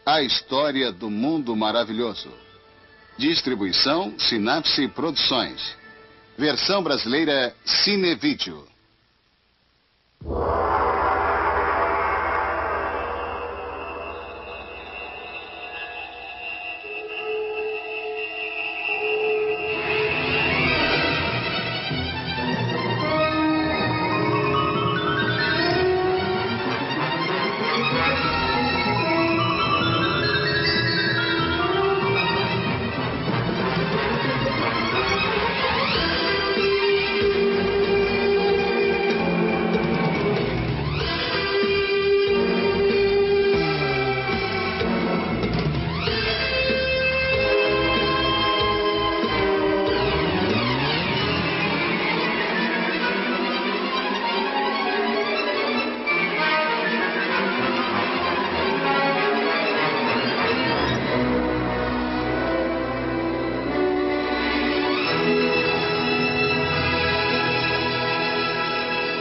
A história do mundo maravilhoso. Distribuição Sinapse Produções. Versão brasileira Cinevídeo.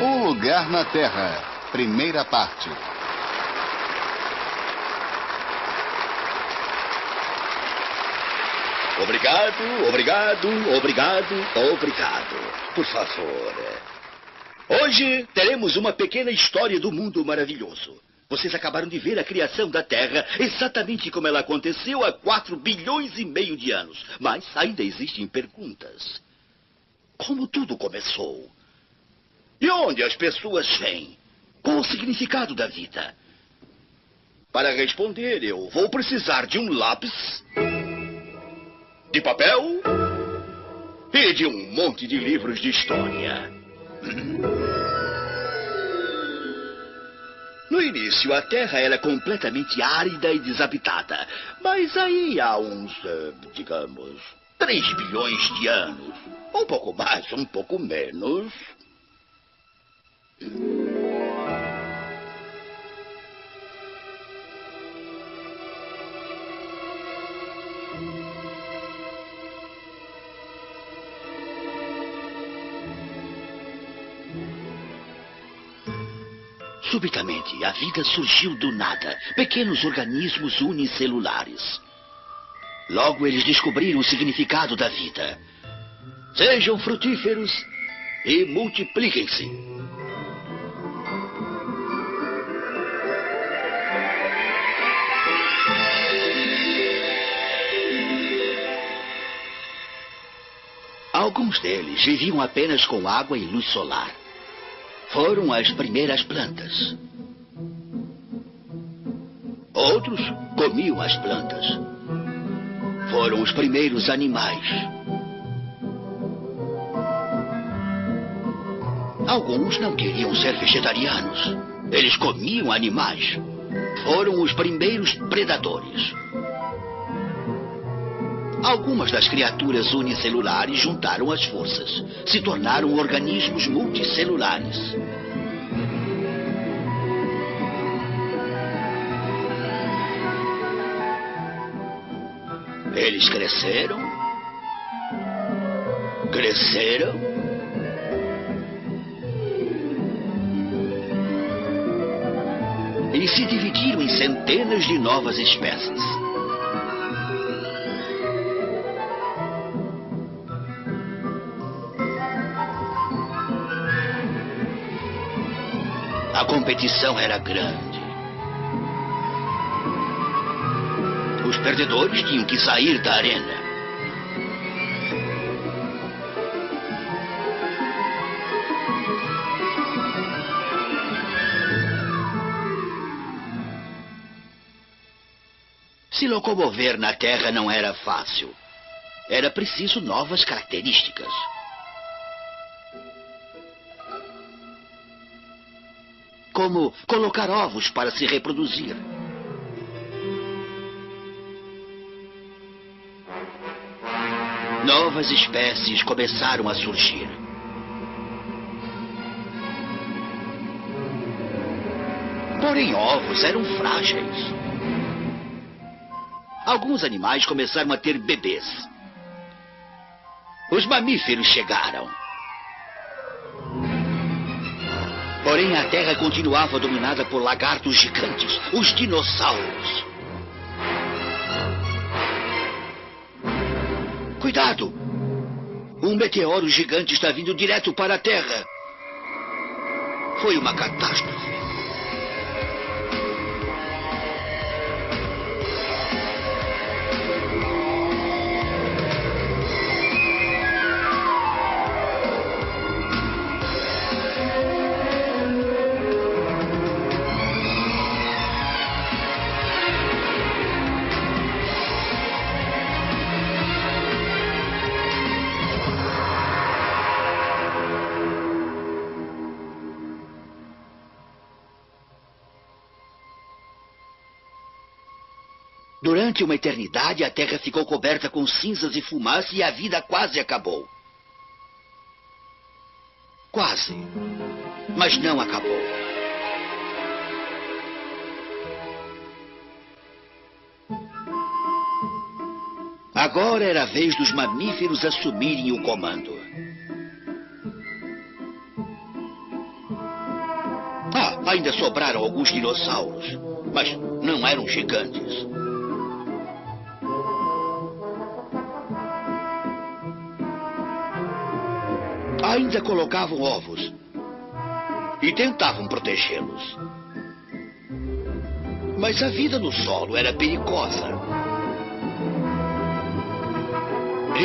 Um Lugar na Terra, primeira parte. Obrigado, obrigado, obrigado, obrigado. Por favor. Hoje teremos uma pequena história do mundo maravilhoso. Vocês acabaram de ver a criação da Terra, exatamente como ela aconteceu há 4 bilhões e meio de anos. Mas ainda existem perguntas. Como tudo começou? De onde as pessoas vêm? Qual o significado da vida? Para responder, eu vou precisar de um lápis, de papel e de um monte de livros de história. No início, a Terra era completamente árida e desabitada. Mas aí há uns, digamos, 3 bilhões de anos. Um pouco mais, um pouco menos. Subitamente, a vida surgiu do nada. Pequenos organismos unicelulares. Logo, eles descobriram o significado da vida. Sejam frutíferos e multipliquem-se. Alguns deles viviam apenas com água e luz solar. Foram as primeiras plantas. Outros comiam as plantas. Foram os primeiros animais. Alguns não queriam ser vegetarianos. Eles comiam animais. Foram os primeiros predadores. Algumas das criaturas unicelulares juntaram as forças. Se tornaram organismos multicelulares. Eles cresceram. Cresceram. E se dividiram em centenas de novas espécies. A competição era grande. Os perdedores tinham que sair da arena. Se locomover na Terra não era fácil. Era preciso novas características. Como colocar ovos para se reproduzir. Novas espécies começaram a surgir. Porém, ovos eram frágeis. Alguns animais começaram a ter bebês. Os mamíferos chegaram. Porém, a Terra continuava dominada por lagartos gigantes, os dinossauros. Cuidado! Um meteoro gigante está vindo direto para a Terra. Foi uma catástrofe. Durante uma eternidade, a Terra ficou coberta com cinzas e fumaça e a vida quase acabou. Quase. Mas não acabou. Agora era a vez dos mamíferos assumirem o comando. Ainda sobraram alguns dinossauros, mas não eram gigantes. Ainda colocavam ovos e tentavam protegê-los. Mas a vida no solo era perigosa.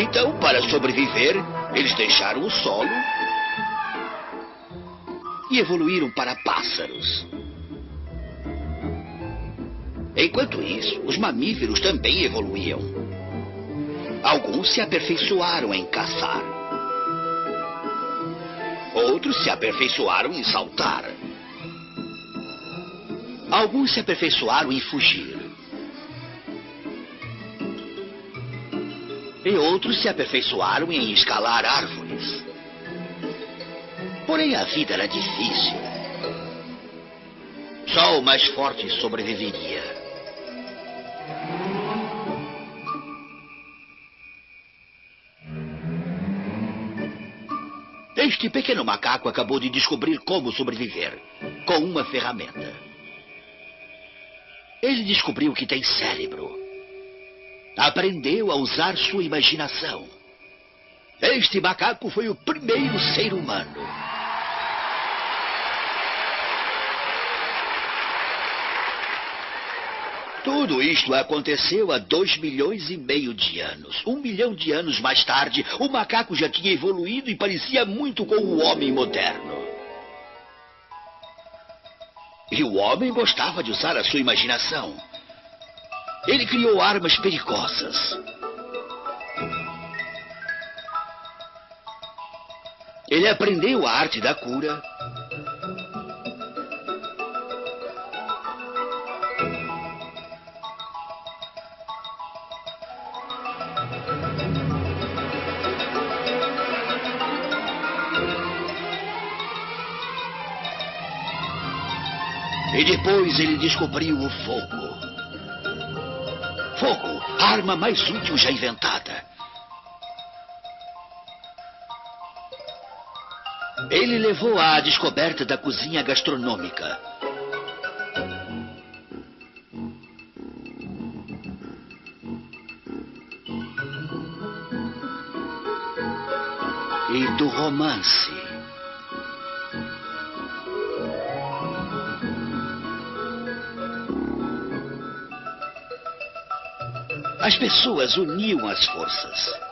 Então, para sobreviver, eles deixaram o solo e evoluíram para pássaros. Enquanto isso, os mamíferos também evoluíam. Alguns se aperfeiçoaram em caçar. Outros se aperfeiçoaram em saltar. Alguns se aperfeiçoaram em fugir. E outros se aperfeiçoaram em escalar árvores. Porém, a vida era difícil. Só o mais forte sobreviveria. Este pequeno macaco acabou de descobrir como sobreviver com uma ferramenta. Ele descobriu que tem cérebro. Aprendeu a usar sua imaginação. Este macaco foi o primeiro ser humano. Tudo isto aconteceu há 2,5 milhões de anos. 1 milhão de anos mais tarde, o macaco já tinha evoluído e parecia muito com o homem moderno. E o homem gostava de usar a sua imaginação. Ele criou armas perigosas. Ele aprendeu a arte da cura. E depois ele descobriu o fogo. Fogo, a arma mais útil já inventada. Ele levou à descoberta da cozinha gastronômica. E do romance. As pessoas uniam as forças.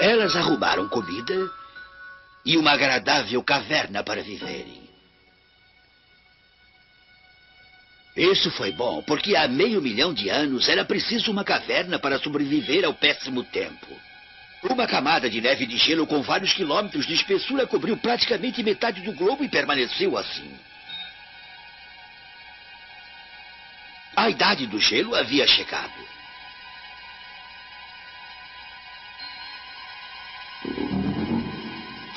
Elas arrumaram comida e uma agradável caverna para viverem. Isso foi bom, porque há 500 mil de anos era preciso uma caverna para sobreviver ao péssimo tempo. Uma camada de neve de gelo com vários quilômetros de espessura cobriu praticamente metade do globo e permaneceu assim. A idade do gelo havia chegado.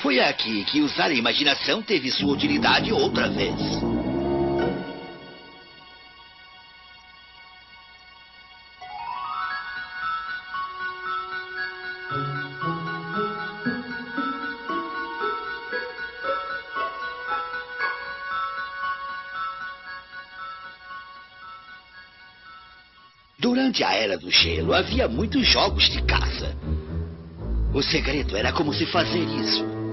Foi aqui que usar a imaginação teve sua utilidade outra vez. Durante a Era do Gelo, havia muitos jogos de caça. O segredo era como se fazer isso.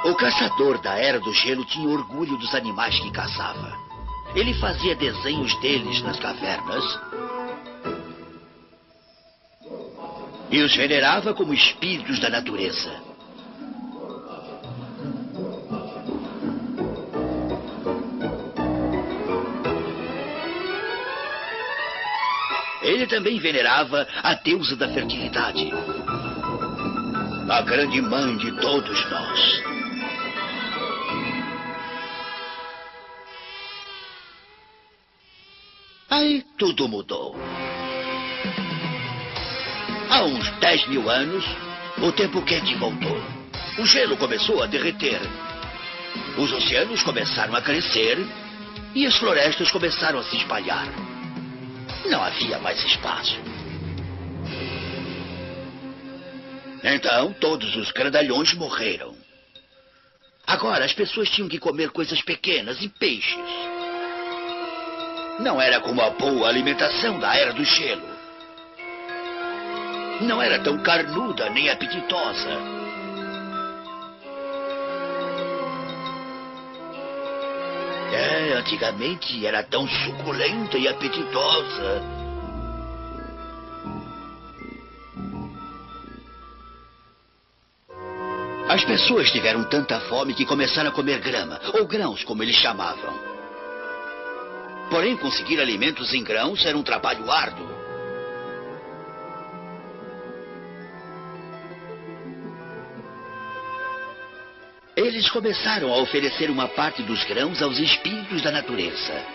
O caçador da Era do Gelo tinha orgulho dos animais que caçava. Ele fazia desenhos deles nas cavernas e os venerava como espíritos da natureza. Ele também venerava a deusa da fertilidade, a grande mãe de todos nós. Aí tudo mudou. Há uns 10.000 anos, o tempo quente voltou. O gelo começou a derreter. Os oceanos começaram a crescer e as florestas começaram a se espalhar. Não havia mais espaço. Então, todos os grandalhões morreram. Agora, as pessoas tinham que comer coisas pequenas e peixes. Não era como a boa alimentação da Era do Gelo. Não era tão carnuda nem apetitosa. Antigamente era tão suculenta e apetitosa. As pessoas tiveram tanta fome que começaram a comer grama, ou grãos, como eles chamavam. Porém, conseguir alimentos em grãos era um trabalho árduo. Eles começaram a oferecer uma parte dos grãos aos espíritos da natureza.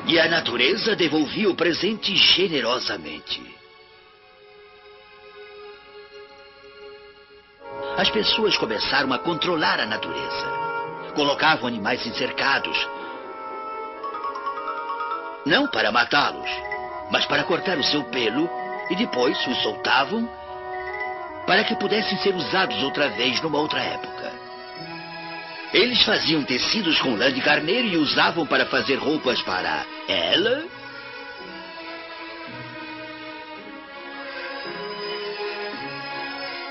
E a natureza devolvia o presente generosamente. As pessoas começaram a controlar a natureza. Colocavam animais em cercados. Não para matá-los, mas para cortar o seu pelo e depois os soltavam para que pudessem ser usados outra vez numa outra época. Eles faziam tecidos com lã de carneiro e usavam para fazer roupas para ela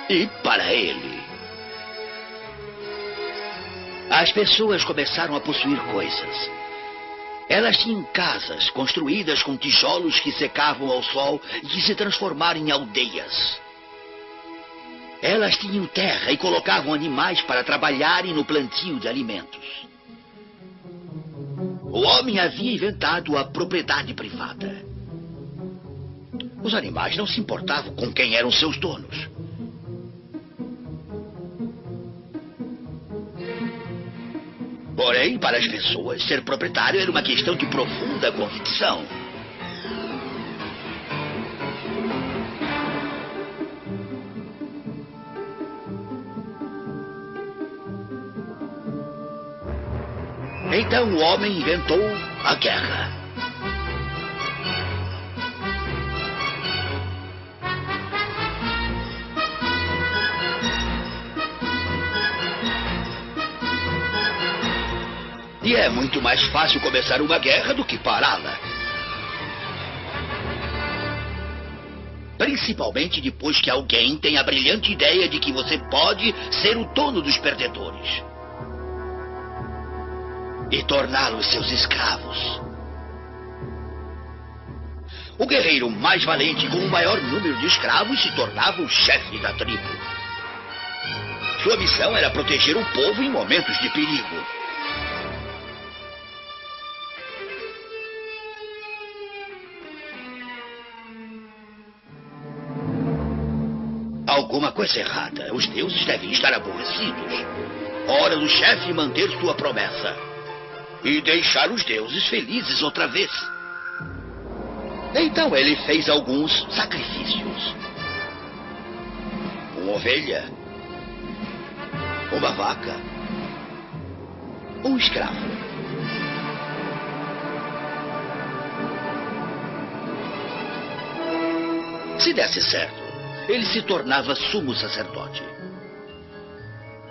e para ele. As pessoas começaram a possuir coisas. Elas tinham casas construídas com tijolos que secavam ao sol e que se transformaram em aldeias. Elas tinham terra e colocavam animais para trabalharem no plantio de alimentos. O homem havia inventado a propriedade privada. Os animais não se importavam com quem eram seus donos. Porém, para as pessoas, ser proprietário era uma questão de profunda convicção. Então o homem inventou a guerra. E é muito mais fácil começar uma guerra do que pará-la. Principalmente depois que alguém tem a brilhante ideia de que você pode ser o dono dos perdedores. E torná-los seus escravos. O guerreiro mais valente com o maior número de escravos se tornava o chefe da tribo. Sua missão era proteger o povo em momentos de perigo. Alguma coisa errada. Os deuses devem estar aborrecidos. Hora do chefe manter sua promessa. E deixar os deuses felizes outra vez. Então ele fez alguns sacrifícios. Uma ovelha. Uma vaca. Um escravo. Se desse certo, ele se tornava sumo sacerdote.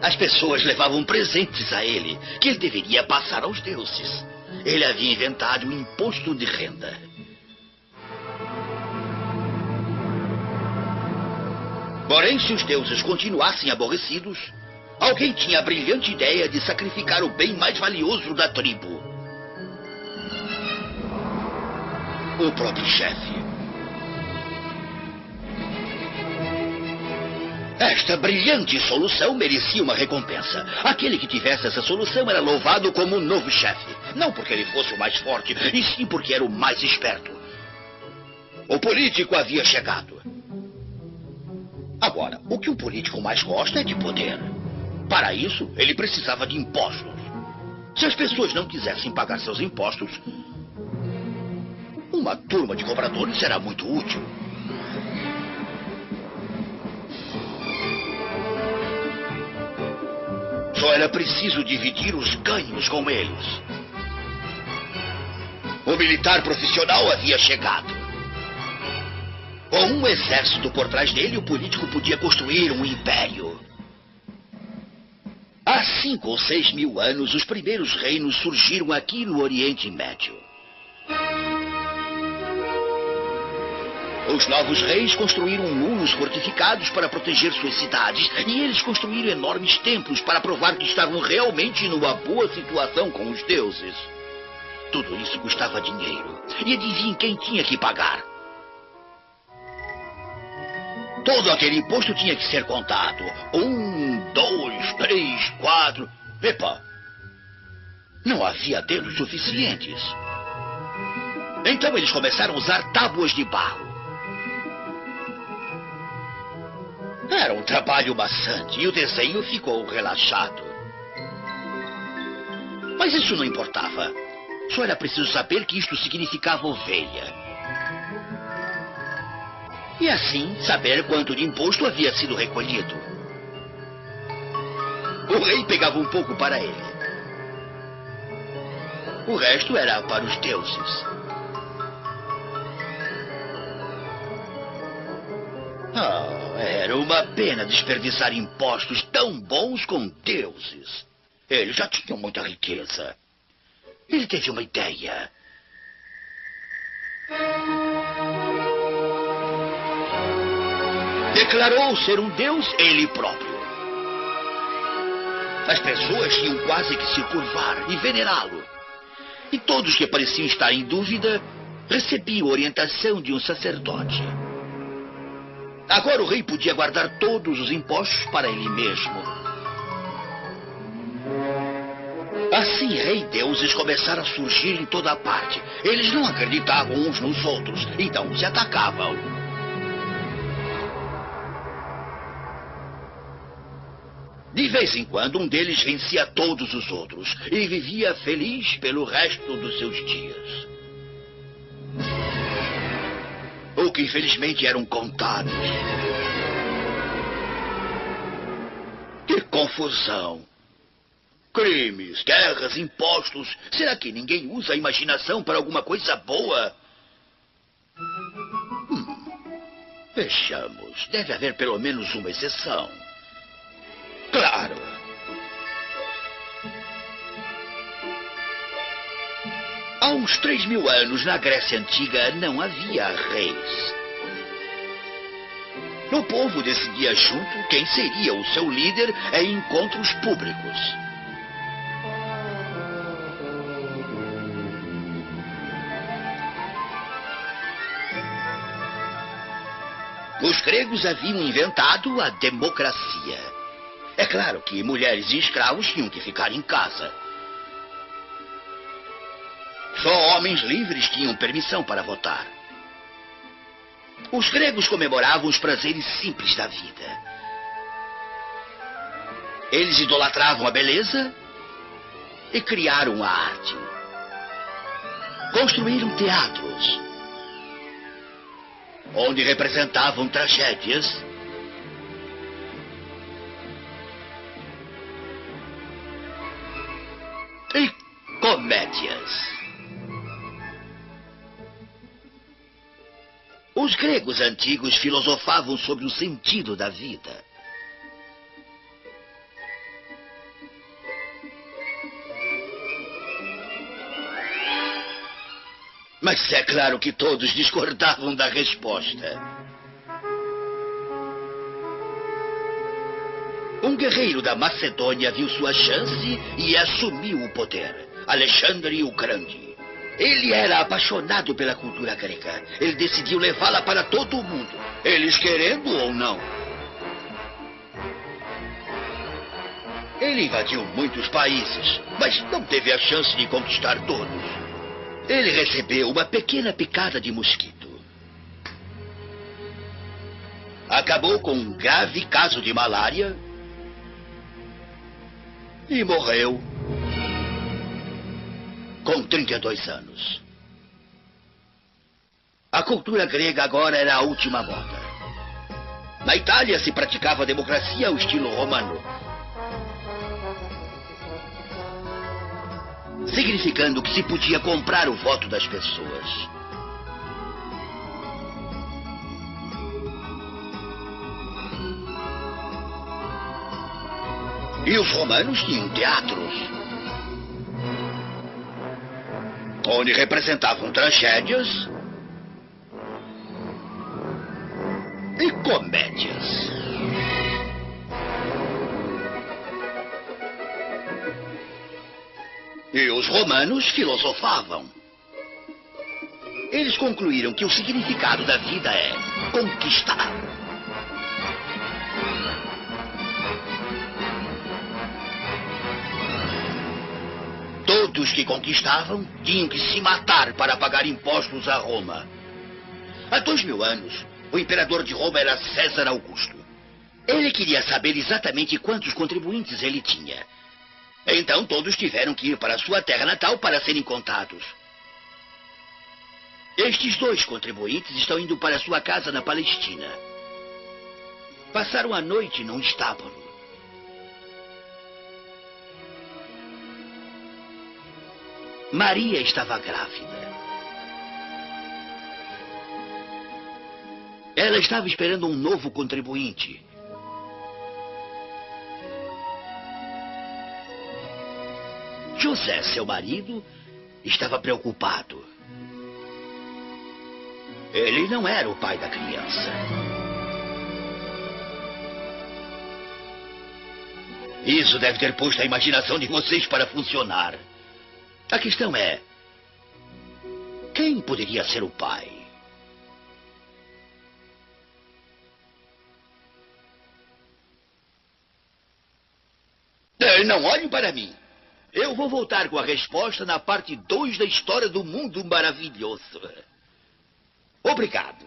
As pessoas levavam presentes a ele, que ele deveria passar aos deuses. Ele havia inventado o imposto de renda. Porém, se os deuses continuassem aborrecidos, alguém tinha a brilhante ideia de sacrificar o bem mais valioso da tribo. O próprio chefe. Esta brilhante solução merecia uma recompensa. Aquele que tivesse essa solução era louvado como um novo chefe. Não porque ele fosse o mais forte, e sim porque era o mais esperto. O político havia chegado. Agora, o que um político mais gosta é de poder. Para isso, ele precisava de impostos. Se as pessoas não quisessem pagar seus impostos, uma turma de cobradores será muito útil. Só era preciso dividir os ganhos com eles. O militar profissional havia chegado. Com um exército por trás dele, o político podia construir um império. Há 5 ou 6 mil anos, os primeiros reinos surgiram aqui no Oriente Médio. Os novos reis construíram muros fortificados para proteger suas cidades, e eles construíram enormes templos para provar que estavam realmente numa boa situação com os deuses. Tudo isso custava dinheiro, e adivinhem quem tinha que pagar? Todo aquele imposto tinha que ser contado. 1, 2, 3, 4... Epa! Não havia dedos suficientes. Então eles começaram a usar tábuas de barro. Era um trabalho maçante e o desenho ficou relaxado. Mas isso não importava. Só era preciso saber que isto significava ovelha. E assim, saber quanto de imposto havia sido recolhido. O rei pegava um pouco para ele. O resto era para os deuses. Era uma pena desperdiçar impostos tão bons com deuses. Eles já tinham muita riqueza. Ele teve uma ideia. Declarou ser um deus ele próprio. As pessoas tinham quase que se curvar e venerá-lo. E todos que pareciam estar em dúvida recebiam orientação de um sacerdote. Agora o rei podia guardar todos os impostos para ele mesmo. Assim, rei e deuses começaram a surgir em toda parte. Eles não acreditavam uns nos outros, então se atacavam. De vez em quando, um deles vencia todos os outros e vivia feliz pelo resto dos seus dias. O que infelizmente eram contados. Que confusão! Crimes, guerras, impostos. Será que ninguém usa a imaginação para alguma coisa boa? Vejamos. Deve haver pelo menos uma exceção. Claro. Há uns 3.000 anos, na Grécia Antiga, não havia reis. O povo decidia junto quem seria o seu líder em encontros públicos. Os gregos haviam inventado a democracia. É claro que mulheres e escravos tinham que ficar em casa. Só homens livres tinham permissão para votar. Os gregos comemoravam os prazeres simples da vida. Eles idolatravam a beleza e criaram a arte. Construíram teatros, onde representavam tragédias e comédias. Os gregos antigos filosofavam sobre o sentido da vida. Mas é claro que todos discordavam da resposta. Um guerreiro da Macedônia viu sua chance e assumiu o poder. Alexandre o Grande. Ele era apaixonado pela cultura grega. Ele decidiu levá-la para todo o mundo, eles querendo ou não. Ele invadiu muitos países, mas não teve a chance de conquistar todos. Ele recebeu uma pequena picada de mosquito. Acabou com um grave caso de malária e morreu com 32 anos. A cultura grega agora era a última moda. Na Itália se praticava a democracia ao estilo romano, significando que se podia comprar o voto das pessoas. E os romanos tinham teatros, onde representavam tragédias e comédias. E os romanos filosofavam. Eles concluíram que o significado da vida é conquistar. Todos que conquistavam tinham que se matar para pagar impostos a Roma. Há 2.000 anos, o imperador de Roma era César Augusto. Ele queria saber exatamente quantos contribuintes ele tinha. Então todos tiveram que ir para sua terra natal para serem contados. Estes 2 contribuintes estão indo para sua casa na Palestina. Passaram a noite num estábulo. Maria estava grávida. Ela estava esperando um novo contribuinte. José, seu marido, estava preocupado. Ele não era o pai da criança. Isso deve ter posto a imaginação de vocês para funcionar. A questão é: quem poderia ser o pai? Não olhem para mim. Eu vou voltar com a resposta na parte 2 da história do mundo maravilhoso. Obrigado.